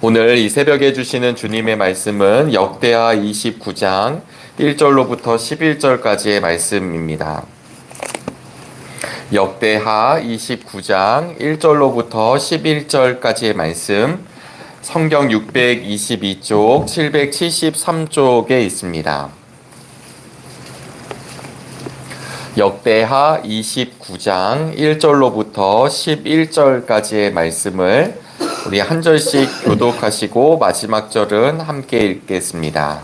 오늘 이 새벽에 주시는 주님의 말씀은 역대하 29장 1절로부터 11절까지의 말씀입니다. 역대하 29장 1절로부터 11절까지의 말씀, 성경 622쪽, 773쪽에 있습니다. 역대하 29장 1절로부터 11절까지의 말씀을 우리 한 절씩 교독하시고 마지막 절은 함께 읽겠습니다.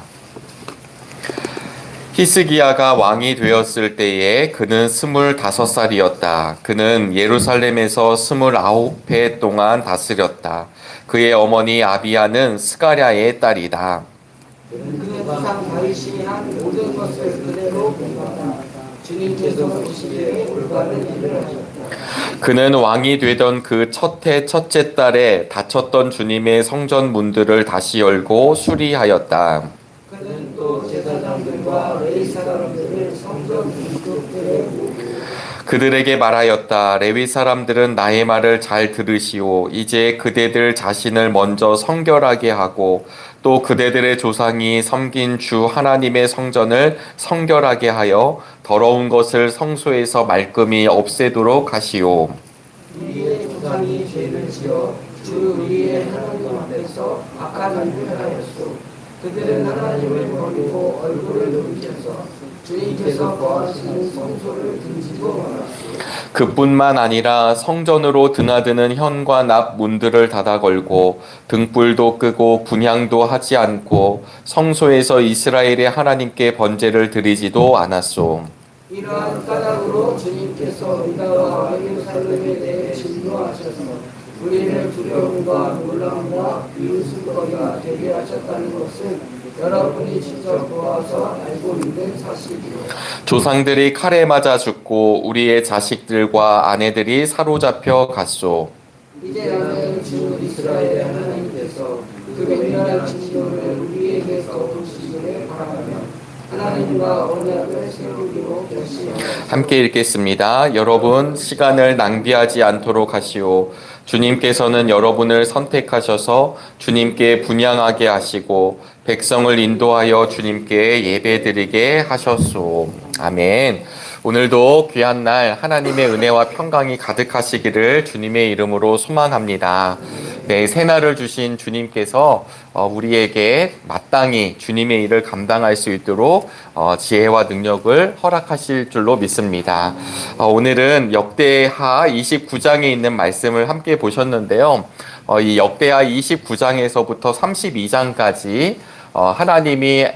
히스기야가 왕이 되었을 때에 그는 25살이었다. 그는 예루살렘에서 29해 동안 다스렸다. 그의 어머니 아비야는 스가랴의 딸이다. 그는 조상 다윗이 한 모든 것을 그대로 본받아 주님께서 보시기에 올바른 일을 하셨다. 그는 왕이 되던 그 첫해 첫째 달에 닫혔던 주님의 성전 문들을 다시 열고 수리하였다. 그는 또 제사장들과 레위 사람들을 성전 문쪽들에 모으고 그들에게 말하였다. 레위 사람들은 나의 말을 잘 들으시오. 이제 그대들 자신을 먼저 성결하게 하고 또 그대들의 조상이 섬긴 주 하나님의 성전을 성결하게 하여 더러운 것을 성소에서 말끔히 없애도록 하시오. 우리의 조상이 죄를 지어 주 우리의 하나님 앞에서 악한 일을 하였소. 그들은 하나님을 버리고 얼굴을 돌이켜서 주님께서 거하시는 성소를 등지고 말았소. 그뿐만 아니라 성전으로 드나드는 현관 앞 문들을 닫아 걸고 등불도 끄고 분향도 하지 않고 성소에서 이스라엘의 하나님께 번제를 드리지도 않았소. 이러한 까닭으로 주님께서 유다와 예루살렘에 대해 진노하셔서 우리를 두려움과 놀람과 비웃음거리가 되게 하셨다는 것은 여러분이 직접 보아서 알고 있는 사실이요. 조상들이 칼에 맞아 죽고 우리의 자식들과 아내들이 사로잡혀 갔소. 이제 나는 주 이스라엘의 하나님께서 그 맹렬한 진노를 우리에게서 도우시기를 바라며 하나님과 언약을 세우기로 결심하셨습니다. 함께 읽겠습니다. 여러분 시간을 낭비하지 않도록 하시오. 주님께서는 여러분을 선택하셔서 주님께 분향하게 하시고 백성을 인도하여 주님께 예배드리게 하셨소. 아멘. 오늘도 귀한 날 하나님의 은혜와 평강이 가득하시기를 주님의 이름으로 소망합니다. 네, 새날을 주신 주님께서 우리에게 마땅히 주님의 일을 감당할 수 있도록 지혜와 능력을 허락하실 줄로 믿습니다. 오늘은 역대하 29장에 있는 말씀을 함께 보셨는데요. 이 역대하 29장에서부터 32장까지 하나님이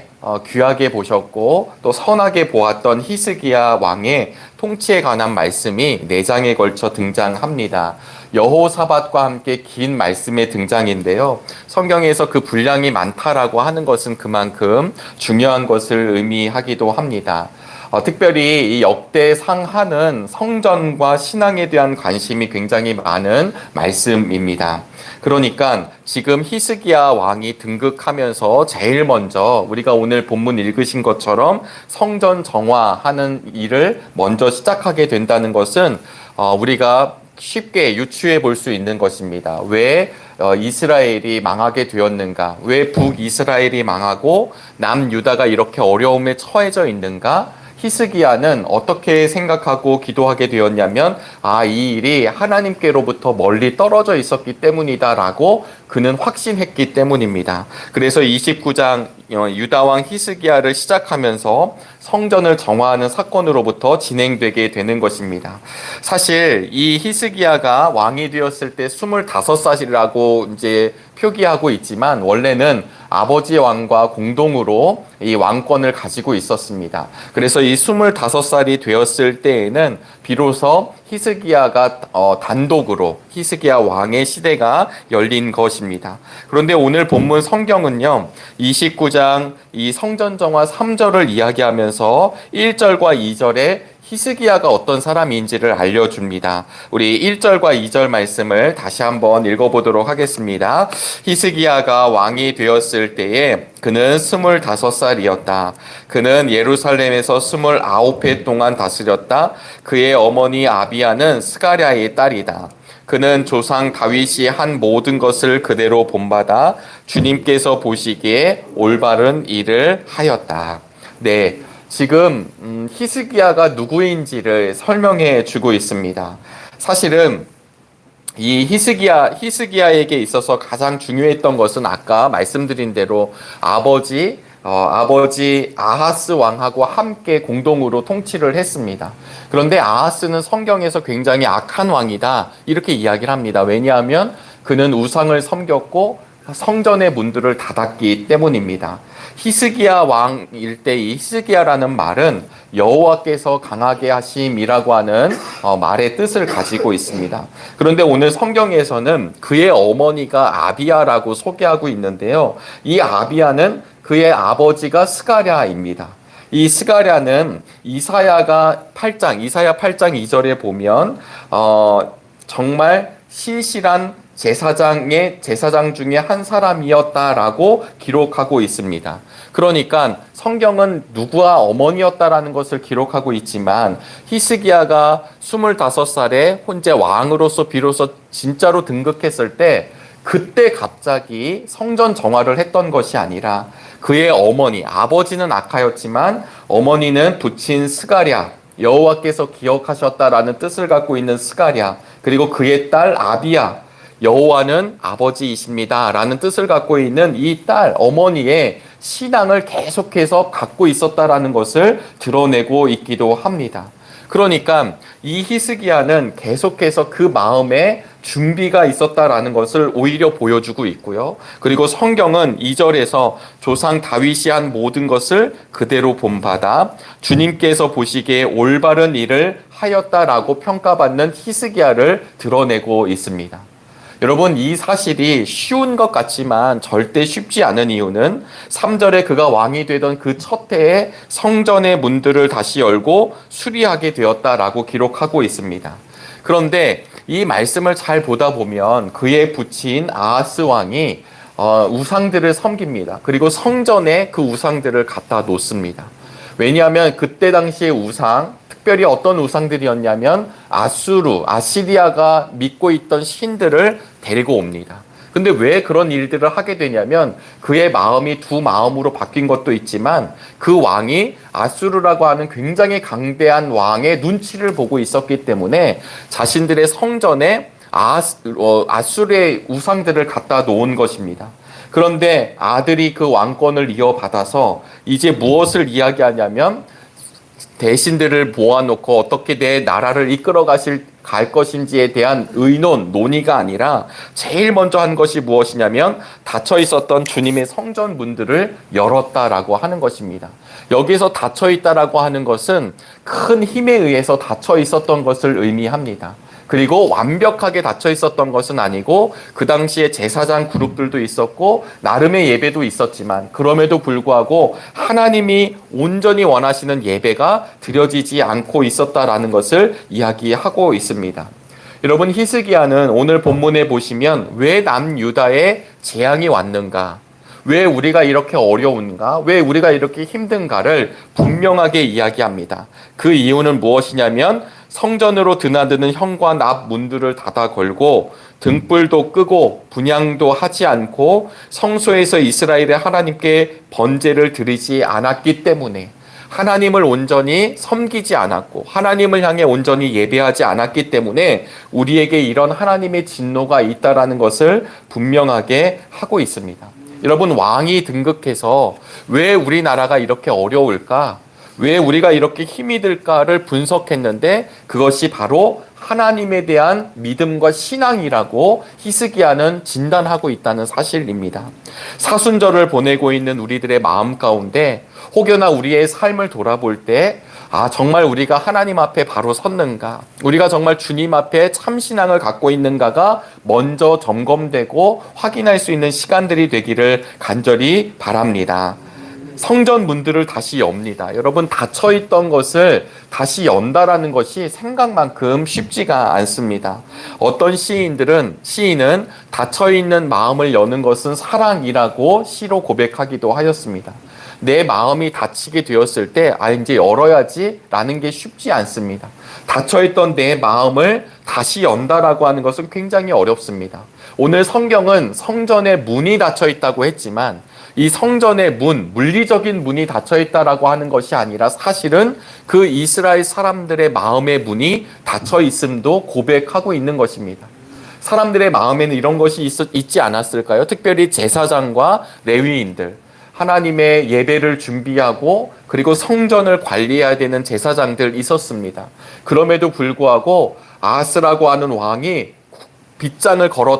귀하게 보셨고 또 선하게 보았던 히스기야 왕의 통치에 관한 말씀이 4장에 걸쳐 등장합니다. 여호사밧과 함께 긴 말씀의 등장인데요. 성경에서 그 분량이 많다라고 하는 것은 그만큼 중요한 것을 의미하기도 합니다. 특별히 이 역대상하는 성전과 신앙에 대한 관심이 굉장히 많은 말씀입니다. 그러니까 지금 히스기야 왕이 등극하면서 제일 먼저 우리가 오늘 본문 읽으신 것처럼 성전 정화하는 일을 먼저 시작하게 된다는 것은 우리가 쉽게 유추해 볼 수 있는 것입니다. 왜 이스라엘이 망하게 되었는가? 왜 북이스라엘이 망하고 남유다가 이렇게 어려움에 처해져 있는가? 히스기야는 어떻게 생각하고 기도하게 되었냐면 이 일이 하나님께로부터 멀리 떨어져 있었기 때문이다라고 그는 확신했기 때문입니다. 그래서 29장 유다왕 히스기야를 시작하면서 성전을 정화하는 사건으로부터 진행되게 되는 것입니다. 사실 이 히스기야가 왕이 되었을 때 25살이라고 이제 표기하고 있지만 원래는 아버지 왕과 공동으로 이 왕권을 가지고 있었습니다. 그래서 이 25살이 되었을 때에는 비로소 히스기야가 단독으로 히스기야 왕의 시대가 열린 것입니다. 그런데 오늘 본문 성경은요, 29장 이 성전 정화 3절을 이야기하면서 1절과 2절에 히스기야가 어떤 사람인지를 알려줍니다. 우리 1절과 2절 말씀을 다시 한번 읽어보도록 하겠습니다. 히스기야가 왕이 되었을 때에 그는 25살이었다. 그는 예루살렘에서 29해 동안 다스렸다. 그의 어머니 아비야는 스가랴의 딸이다. 그는 조상 다윗이 한 모든 것을 그대로 본받아 주님께서 보시기에 올바른 일을 하였다. 네, 지금 히스기야가 누구인지를 설명해 주고 있습니다. 사실은 이 히스기야에게 있어서 가장 중요했던 것은 아까 말씀드린 대로 아버지 아하스 왕하고 함께 공동으로 통치를 했습니다. 그런데 아하스는 성경에서 굉장히 악한 왕이다 이렇게 이야기를 합니다. 왜냐하면 그는 우상을 섬겼고 성전의 문들을 닫았기 때문입니다. 히스기야 왕일 때 이 히스기야라는 말은 여호와께서 강하게 하심이라고 하는 말의 뜻을 가지고 있습니다. 그런데 오늘 성경에서는 그의 어머니가 아비야라고 소개하고 있는데요. 이 아비야는 그의 아버지가 스가랴입니다. 이 스가랴는 이사야 8장 2절에 보면 정말 신실한 제사장 중에 한 사람이었다라고 기록하고 있습니다. 그러니까 성경은 누구와 어머니였다라는 것을 기록하고 있지만 히스기야가 25살에 혼자 왕으로서 비로소 진짜로 등극했을 때 그때 갑자기 성전 정화를 했던 것이 아니라 그의 어머니, 아버지는 악하였지만 어머니는 부친 스가랴, 여호와께서 기억하셨다라는 뜻을 갖고 있는 스가랴, 그리고 그의 딸 아비야, 여호와는 아버지이십니다 라는 뜻을 갖고 있는 이 딸, 어머니의 신앙을 계속해서 갖고 있었다라는 것을 드러내고 있기도 합니다. 그러니까 이 히스기야는 계속해서 그 마음에 준비가 있었다라는 것을 오히려 보여주고 있고요. 그리고 성경은 2절에서 조상 다윗이 한 모든 것을 그대로 본받아 주님께서 보시기에 올바른 일을 하였다라고 평가받는 히스기야를 드러내고 있습니다. 여러분, 이 사실이 쉬운 것 같지만 절대 쉽지 않은 이유는 3절에 그가 왕이 되던 그 첫 해에 성전의 문들을 다시 열고 수리하게 되었다라고 기록하고 있습니다. 그런데 이 말씀을 잘 보다 보면 그의 부친 아하스 왕이 우상들을 섬깁니다. 그리고 성전에 그 우상들을 갖다 놓습니다. 왜냐하면 그때 당시의 우상, 특별히 어떤 우상들이었냐면 아시리아가 믿고 있던 신들을 데리고 옵니다. 근데 왜 그런 일들을 하게 되냐면 그의 마음이 두 마음으로 바뀐 것도 있지만 그 왕이 아수르라고 하는 굉장히 강대한 왕의 눈치를 보고 있었기 때문에 자신들의 성전에 아수르의 우상들을 갖다 놓은 것입니다. 그런데 아들이 그 왕권을 이어받아서 이제 무엇을 이야기하냐면 대신들을 모아놓고 어떻게 내 나라를 갈 것인지에 대한 논의가 아니라 제일 먼저 한 것이 무엇이냐면 닫혀 있었던 주님의 성전 문들을 열었다라고 하는 것입니다. 여기서 닫혀 있다라고 하는 것은 큰 힘에 의해서 닫혀 있었던 것을 의미합니다. 그리고 완벽하게 닫혀 있었던 것은 아니고 그 당시에 제사장 그룹들도 있었고 나름의 예배도 있었지만 그럼에도 불구하고 하나님이 온전히 원하시는 예배가 드려지지 않고 있었다라는 것을 이야기하고 있습니다. 여러분, 히스기야는 오늘 본문에 보시면 왜 남유다에 재앙이 왔는가? 왜 우리가 이렇게 어려운가? 왜 우리가 이렇게 힘든가를 분명하게 이야기합니다. 그 이유는 무엇이냐면 성전으로 드나드는 현관 앞 문들을 닫아 걸고 등불도 끄고 분향도 하지 않고 성소에서 이스라엘의 하나님께 번제를 드리지 않았기 때문에 하나님을 온전히 섬기지 않았고 하나님을 향해 온전히 예배하지 않았기 때문에 우리에게 이런 하나님의 진노가 있다라는 것을 분명하게 하고 있습니다. 여러분, 왕이 등극해서 왜 우리나라가 이렇게 어려울까? 왜 우리가 이렇게 힘이 들까를 분석했는데 그것이 바로 하나님에 대한 믿음과 신앙이라고 히스기야는 진단하고 있다는 사실입니다. 사순절을 보내고 있는 우리들의 마음 가운데 혹여나 우리의 삶을 돌아볼 때 정말 우리가 하나님 앞에 바로 섰는가? 우리가 정말 주님 앞에 참신앙을 갖고 있는가가 먼저 점검되고 확인할 수 있는 시간들이 되기를 간절히 바랍니다. 성전 문들을 다시 엽니다. 여러분, 닫혀있던 것을 다시 연다라는 것이 생각만큼 쉽지가 않습니다. 어떤 시인은 닫혀있는 마음을 여는 것은 사랑이라고 시로 고백하기도 하였습니다. 내 마음이 닫히게 되었을 때 이제 열어야지라는 게 쉽지 않습니다. 닫혀있던 내 마음을 다시 연다라고 하는 것은 굉장히 어렵습니다. 오늘 성경은 성전의 문이 닫혀있다고 했지만 이 성전의 문, 물리적인 문이 닫혀있다라고 하는 것이 아니라 사실은 그 이스라엘 사람들의 마음의 문이 닫혀있음도 고백하고 있는 것입니다. 사람들의 마음에는 이런 것이 있지 않았을까요? 특별히 제사장과 레위인들, 하나님의 예배를 준비하고 그리고 성전을 관리해야 되는 제사장들 있었습니다. 그럼에도 불구하고 아하스라고 하는 왕이 빗장을 걸어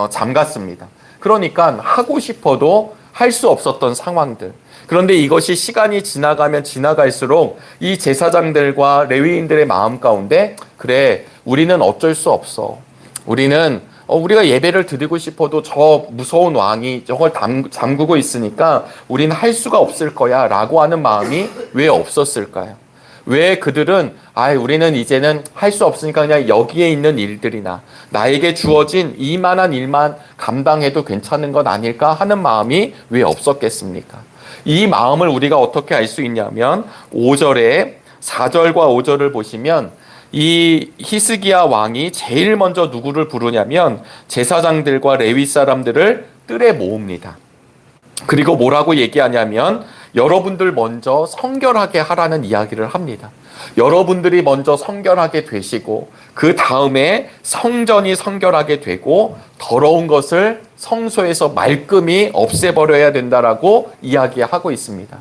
잠갔습니다. 그러니까 하고 싶어도 할 수 없었던 상황들. 그런데 이것이 시간이 지나가면 지나갈수록 이 제사장들과 레위인들의 마음 가운데 그래, 우리는 어쩔 수 없어. 우리가 예배를 드리고 싶어도 저 무서운 왕이 저걸 잠그고 있으니까 우리는 할 수가 없을 거야 라고 하는 마음이 왜 없었을까요? 왜 그들은 우리는 이제는 할 수 없으니까 그냥 여기에 있는 일들이나 나에게 주어진 이만한 일만 감당해도 괜찮은 것 아닐까 하는 마음이 왜 없었겠습니까? 이 마음을 우리가 어떻게 알 수 있냐면 4절과 5절을 보시면 이 히스기야 왕이 제일 먼저 누구를 부르냐면 제사장들과 레위 사람들을 뜰에 모읍니다. 그리고 뭐라고 얘기하냐면 여러분들 먼저 성결하게 하라는 이야기를 합니다. 여러분들이 먼저 성결하게 되시고 그 다음에 성전이 성결하게 되고 더러운 것을 성소에서 말끔히 없애버려야 된다라고 이야기하고 있습니다.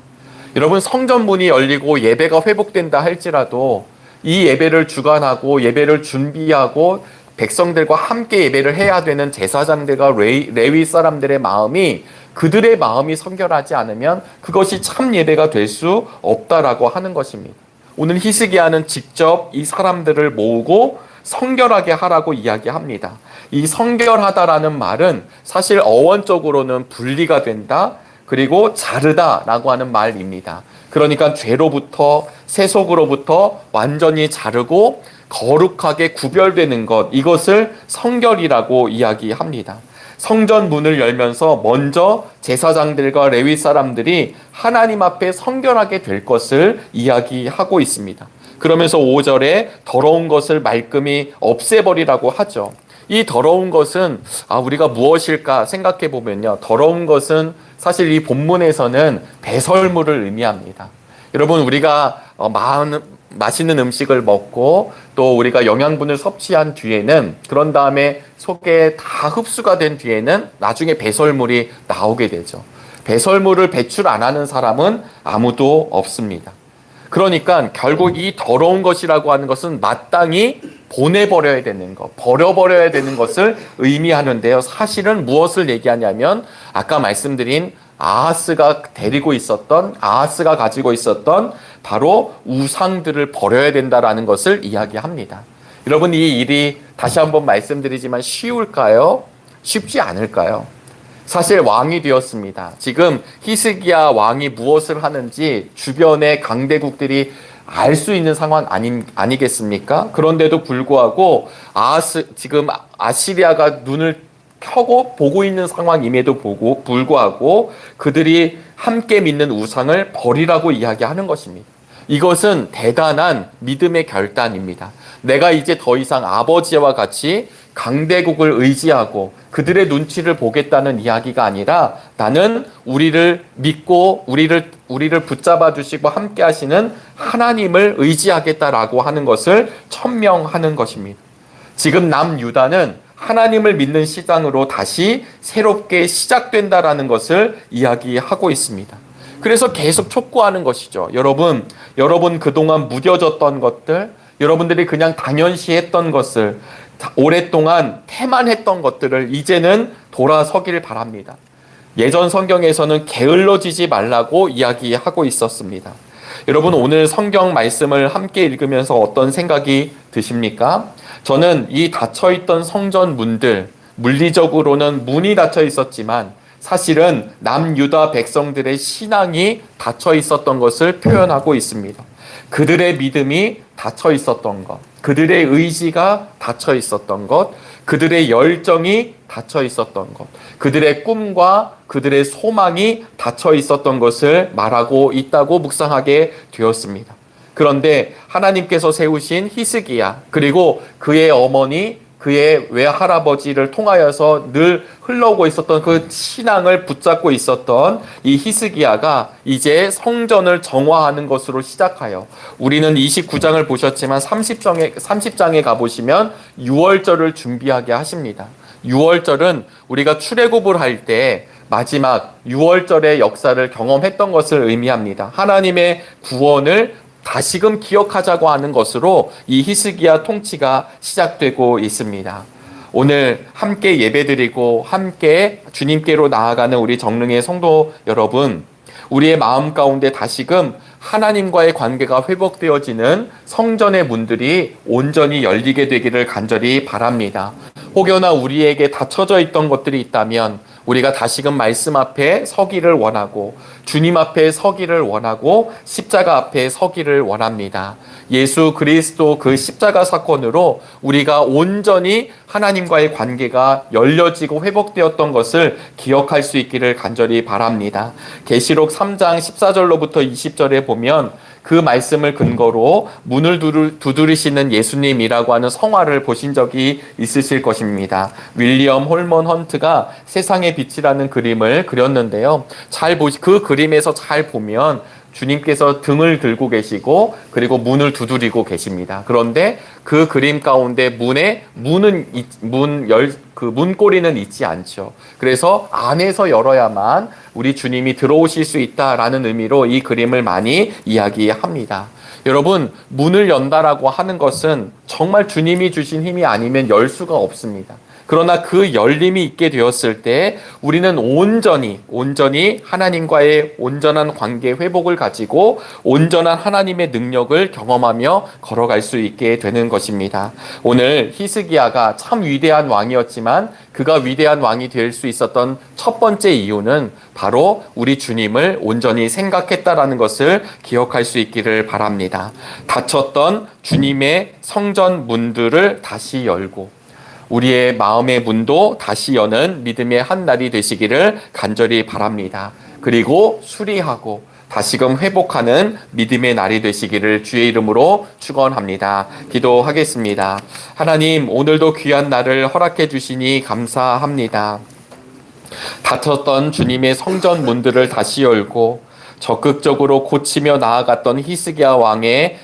여러분, 성전 문이 열리고 예배가 회복된다 할지라도 이 예배를 주관하고 예배를 준비하고 백성들과 함께 예배를 해야 되는 제사장들과 레위 사람들의 마음이 그들의 마음이 성결하지 않으면 그것이 참 예배가 될 수 없다라고 하는 것입니다. 오늘 히스기야는 직접 이 사람들을 모으고 성결하게 하라고 이야기합니다. 이 성결하다라는 말은 사실 어원적으로는 분리가 된다, 그리고 자르다라고 하는 말입니다. 그러니까 죄로부터 세속으로부터 완전히 자르고 거룩하게 구별되는 것, 이것을 성결이라고 이야기합니다. 성전 문을 열면서 먼저 제사장들과 레위 사람들이 하나님 앞에 성결하게 될 것을 이야기하고 있습니다. 그러면서 5절에 더러운 것을 말끔히 없애버리라고 하죠. 이 더러운 것은 우리가 무엇일까 생각해 보면요, 더러운 것은 사실 이 본문에서는 배설물을 의미합니다. 여러분, 우리가 맛있는 음식을 먹고 또 우리가 영양분을 섭취한 뒤에는, 그런 다음에 속에 다 흡수가 된 뒤에는 나중에 배설물이 나오게 되죠. 배설물을 배출 안 하는 사람은 아무도 없습니다. 그러니까 결국 이 더러운 것이라고 하는 것은 마땅히 보내버려야 되는 것, 버려버려야 되는 것을 의미하는데요. 사실은 무엇을 얘기하냐면 아까 말씀드린 아하스가 가지고 있었던 바로 우상들을 버려야 된다라는 것을 이야기합니다. 여러분, 이 일이 다시 한번 말씀드리지만 쉬울까요? 쉽지 않을까요? 사실 왕이 되었습니다. 지금 히스기야 왕이 무엇을 하는지 주변의 강대국들이 알 수 있는 상황 아니겠습니까? 그런데도 불구하고 지금 아시리아가 눈을 켜고 보고 있는 상황임에도 불구하고 그들이 함께 믿는 우상을 버리라고 이야기하는 것입니다. 이것은 대단한 믿음의 결단입니다. 내가 이제 더 이상 아버지와 같이 강대국을 의지하고 그들의 눈치를 보겠다는 이야기가 아니라 나는 우리를 믿고 우리를 붙잡아 주시고 함께 하시는 하나님을 의지하겠다라고 하는 것을 천명하는 것입니다. 지금 남유다는 하나님을 믿는 시장으로 다시 새롭게 시작된다라는 것을 이야기하고 있습니다. 그래서 계속 촉구하는 것이죠. 여러분 그동안 무뎌졌던 것들, 여러분들이 그냥 당연시 했던 것을, 오랫동안 태만했던 것들을 이제는 돌아서기를 바랍니다. 예전 성경에서는 게을러지지 말라고 이야기하고 있었습니다. 여러분, 오늘 성경 말씀을 함께 읽으면서 어떤 생각이 드십니까? 저는 이 닫혀있던 성전 문들, 물리적으로는 문이 닫혀 있었지만 사실은 남유다 백성들의 신앙이 닫혀 있었던 것을 표현하고 있습니다. 그들의 믿음이 닫혀 있었던 것, 그들의 의지가 닫혀 있었던 것, 그들의 열정이 닫혀 있었던 것, 그들의 꿈과 그들의 소망이 닫혀 있었던 것을 말하고 있다고 묵상하게 되었습니다. 그런데 하나님께서 세우신 히스기야, 그리고 그의 어머니, 그의 외할아버지를 통하여서 늘 흘러오고 있었던 그 신앙을 붙잡고 있었던 이 히스기야가 이제 성전을 정화하는 것으로 시작하여, 우리는 29장을 보셨지만 30장에 가보시면 유월절을 준비하게 하십니다. 유월절은 우리가 출애굽을 할 때 마지막 유월절의 역사를 경험했던 것을 의미합니다. 하나님의 구원을 다시금 기억하자고 하는 것으로 이 히스기야 통치가 시작되고 있습니다. 오늘 함께 예배드리고 함께 주님께로 나아가는 우리 정릉의 성도 여러분, 우리의 마음 가운데 다시금 하나님과의 관계가 회복되어지는 성전의 문들이 온전히 열리게 되기를 간절히 바랍니다. 혹여나 우리에게 닫혀져 있던 것들이 있다면 우리가 다시금 말씀 앞에 서기를 원하고, 주님 앞에 서기를 원하고, 십자가 앞에 서기를 원합니다. 예수 그리스도 그 십자가 사건으로 우리가 온전히 하나님과의 관계가 열려지고 회복되었던 것을 기억할 수 있기를 간절히 바랍니다. 계시록 3장 14절로부터 20절에 보면 그 말씀을 근거로 문을 두드리시는 예수님이라고 하는 성화를 보신 적이 있으실 것입니다. 윌리엄 홀먼 헌트가 세상의 빛이라는 그림을 그렸는데요. 그 그림에서 잘 보면 주님께서 등을 들고 계시고 그리고 문을 두드리고 계십니다. 그런데 그 그림 가운데 문고리는 있지 않죠. 그래서 안에서 열어야만 우리 주님이 들어오실 수 있다라는 의미로 이 그림을 많이 이야기합니다. 여러분, 문을 연다라고 하는 것은 정말 주님이 주신 힘이 아니면 열 수가 없습니다. 그러나 그 열림이 있게 되었을 때 우리는 온전히 하나님과의 온전한 관계 회복을 가지고 온전한 하나님의 능력을 경험하며 걸어갈 수 있게 되는 것입니다. 오늘 히스기야가 참 위대한 왕이었지만 그가 위대한 왕이 될 수 있었던 첫 번째 이유는 바로 우리 주님을 온전히 생각했다라는 것을 기억할 수 있기를 바랍니다. 닫혔던 주님의 성전 문들을 다시 열고 우리의 마음의 문도 다시 여는 믿음의 한 날이 되시기를 간절히 바랍니다. 그리고 수리하고 다시금 회복하는 믿음의 날이 되시기를 주의 이름으로 축원합니다. 기도하겠습니다. 하나님, 오늘도 귀한 날을 허락해 주시니 감사합니다. 닫혔던 주님의 성전 문들을 다시 열고 적극적으로 고치며 나아갔던 히스기야 왕의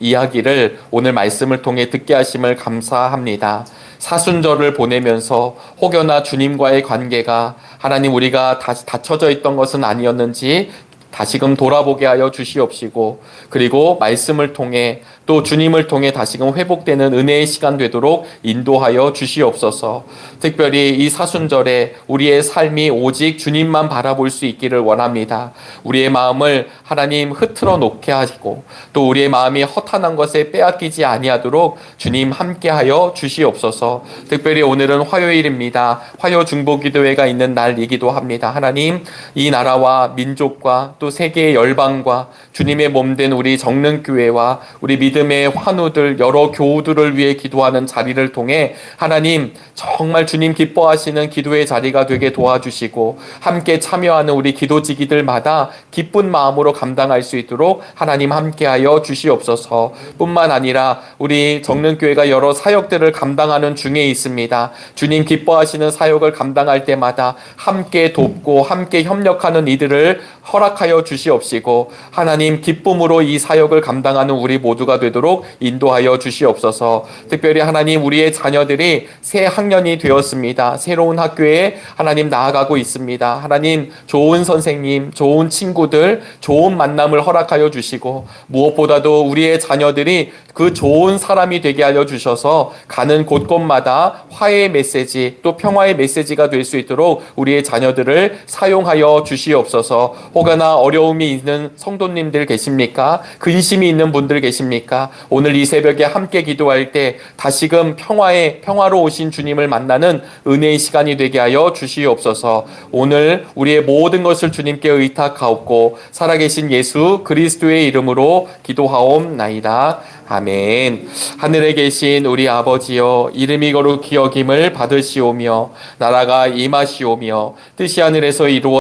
이야기를 오늘 말씀을 통해 듣게 하심을 감사합니다. 사순절을 보내면서 혹여나 주님과의 관계가 하나님 우리가 다시 닫혀져 있던 것은 아니었는지 다시금 돌아보게 하여 주시옵시고, 그리고 말씀을 통해 또 주님을 통해 다시금 회복되는 은혜의 시간 되도록 인도하여 주시옵소서. 특별히 이 사순절에 우리의 삶이 오직 주님만 바라볼 수 있기를 원합니다. 우리의 마음을 하나님 흐트러 놓게 하시고 또 우리의 마음이 허탄한 것에 빼앗기지 아니하도록 주님 함께하여 주시옵소서. 특별히 오늘은 화요일입니다. 화요 중보기도회가 있는 날이기도 합니다. 하나님, 이 나라와 민족과 또 세계의 열방과 주님의 몸된 우리 정릉교회와 우리 믿음의 환우들, 여러 교우들을 위해 기도하는 자리를 통해 하나님 정말 주님 기뻐하시는 기도의 자리가 되게 도와주시고 함께 참여하는 우리 기도지기들마다 기쁜 마음으로 감당할 수 있도록 하나님 함께하여 주시옵소서. 뿐만 아니라 우리 정릉교회가 여러 사역들을 감당하는 중에 있습니다. 주님 기뻐하시는 사역을 감당할 때마다 함께 돕고 함께 협력하는 이들을 허락하여 주시옵시고 하나님 기쁨으로 이 사역을 감당하는 우리 모두가 되도록 인도하여 주시옵소서. 특별히 하나님 우리의 자녀들이 새 학년이 되었습니다. 새로운 학교에 하나님 나아가고 있습니다. 하나님 좋은 선생님, 좋은 친구들, 좋은 만남을 허락하여 주시고 무엇보다도 우리의 자녀들이 그 좋은 사람이 되게 하여 주셔서 가는 곳곳마다 화해의 메시지 또 평화의 메시지가 될 수 있도록 우리의 자녀들을 사용하여 주시옵소서. 혹여나 어려움이 있는 성도님들 계십니까? 근심이 있는 분들 계십니까? 원합니까? 오늘 이 새벽에 함께 기도할 때 다시금 평화로 오신 주님을 만나는 은혜의 시간이 되게 하여 주시옵소서. 오늘 우리의 모든 것을 주님께 의탁하옵고 살아계신 예수 그리스도의 이름으로 기도하옵나이다. 아멘. 하늘에 계신 우리 아버지여, 이름이 거룩히 여김을 받으시오며 나라가 임하시오며 뜻이 하늘에서 이루어